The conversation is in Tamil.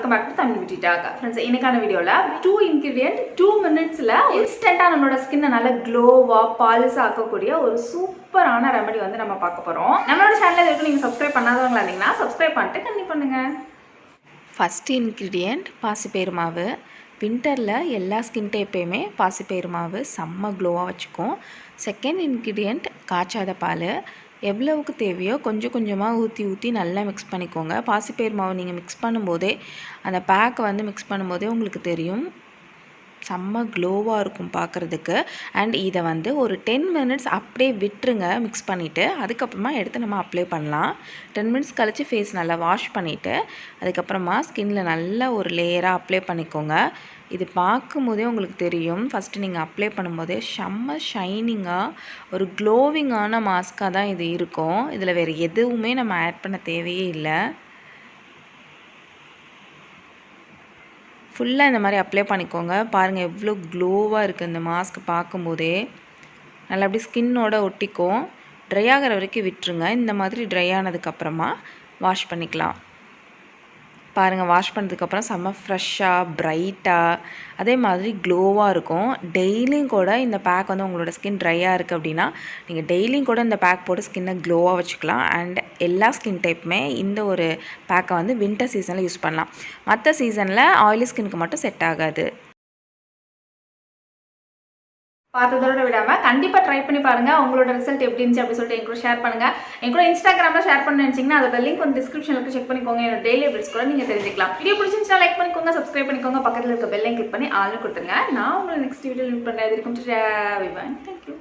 Welcome back to Tamil beauty talk. Friends, இன்னைக்கான வீடியோவில் 2 இன்கிரிடியன்ட் 2 மினிட்ஸில் இன்ஸ்டண்ட்டாக நம்மளோட ஸ்கின்னை நல்ல க்ளோவாக பாலிஸாக ஆக்கக்கூடிய ஒரு சூப்பரான ரெமெடி வந்து நம்ம பார்க்க போகிறோம். நம்மளோட சேனலில் இதுக்கு நீங்கள் சப்ஸ்கிரைப் பண்ணாதவங்களா இருந்தீங்கன்னா சப்ஸ்கிரைப் பண்ணிட்டு கண்டிப்பாக பண்ணுங்கள். ஃபஸ்ட் இன்க்ரீடியண்ட் பாசிப்பயிறு மாவு. வின்டரில் எல்லா ஸ்கின் டைப்பையுமே பாசிப்பயிறு மாவு செம்ம க்ளோவாக வச்சுக்கும். செகண்ட் இன்க்ரீடியண்ட் காய்ச்சாத பால். எவ்வளவுக்கு தேவையோ கொஞ்சம் கொஞ்சமாக ஊற்றி நல்லா மிக்ஸ் பண்ணிக்கோங்க. பாசிப்பயிறு மாவு நீங்கள் மிக்ஸ் பண்ணும்போதே அந்த பேக்கை வந்து மிக்ஸ் பண்ணும்போதே உங்களுக்கு தெரியும் செம்ம க்ளோவாக இருக்கும் பார்க்குறதுக்கு. அண்ட் இதை வந்து ஒரு 10 மினிட்ஸ் அப்படியே விட்டுருங்க மிக்ஸ் பண்ணிவிட்டு. அதுக்கப்புறமா எடுத்து நம்ம அப்ளை பண்ணலாம். 10 மினிட்ஸ் கழித்து ஃபேஸ் நல்லா வாஷ் பண்ணிவிட்டு அதுக்கப்புறமா ஸ்கின்ல நல்லா ஒரு லேயராக அப்ளை பண்ணிக்கோங்க. இது பார்க்கும்போதே உங்களுக்கு தெரியும் ஃபஸ்ட்டு நீங்கள் அப்ளை பண்ணும்போதே செம்ம ஷைனிங்காக ஒரு க்ளோவிங்கான மாஸ்காக தான் இது இருக்கும். இதில் வேறு எதுவுமே நம்ம ஆட் பண்ண தேவையே இல்லை. ஃபுல்லாக இந்த மாதிரி அப்ளை பண்ணிக்கோங்க. பாருங்கள் எவ்வளோ க்ளோவாக இருக்குது இந்த மாஸ்க் பார்க்கும்போதே. நல்லா அப்படி ஸ்கின்னோட ஒட்டிக்கும். ட்ரை ஆகிற வரைக்கும் விட்டுருங்க. இந்த மாதிரி ட்ரை ஆனதுக்கப்புறமா வாஷ் பண்ணிக்கலாம். பாருங்கள், வாஷ் பண்ணதுக்கப்புறம் செம்ம ஃப்ரெஷ்ஷாக ப்ரைட்டாக அதே மாதிரி க்ளோவாக இருக்கும். டெய்லியும் கூட இந்த பேக் வந்து உங்களோட ஸ்கின் ட்ரையாக இருக்குது அப்படின்னா நீங்கள் டெய்லியும் கூட இந்த பேக் போட்டு ஸ்கின்னை க்ளோவாக வச்சுக்கலாம். அண்ட் எல்லா ஸ்கின் டைப்புமே இந்த ஒரு பேக்கை வந்து வின்டர் சீசனில் யூஸ் பண்ணலாம். மற்ற சீசனில் ஆயிலி ஸ்கின்னுக்கு மட்டும் செட் ஆகாது. பார்த்ததோட விடாமல் கண்டிப்பாக ட்ரை பண்ணி பாருங்கள். உங்களோட ரிசல்ட் எப்படி இருந்துச்சு அப்படி சொல்லிட்டு என் கூட ஷேர் பண்ணுங்கள். என் கூட இன்ஸ்டாகிராமில் ஷேர் பண்ண நினச்சிங்கன்னா அதோட லிங்க் வந்து டிஸ்கிரிப்ஷனுக்கு செக் பண்ணிக்கோங்க. என்னோட டெய்லி அப்டேட்ஸ் கூட நீங்கள் தெரிஞ்சுக்கலாம். வீடியோ பிடிச்சிருந்துச்சுன்னா லைக் பண்ணிக்கோங்க, சப்ஸ்கிரைப் பண்ணிக்கோங்க, பக்கத்தில் இருக்க பெல்லையும் கிளிக் பண்ணி ஆல்னு கொடுத்துருங்க. நான் உங்களை நெக்ஸ்ட் வீடியோ லிங்க் பண்ணுறது இருக்கும். தேங்க்யூ.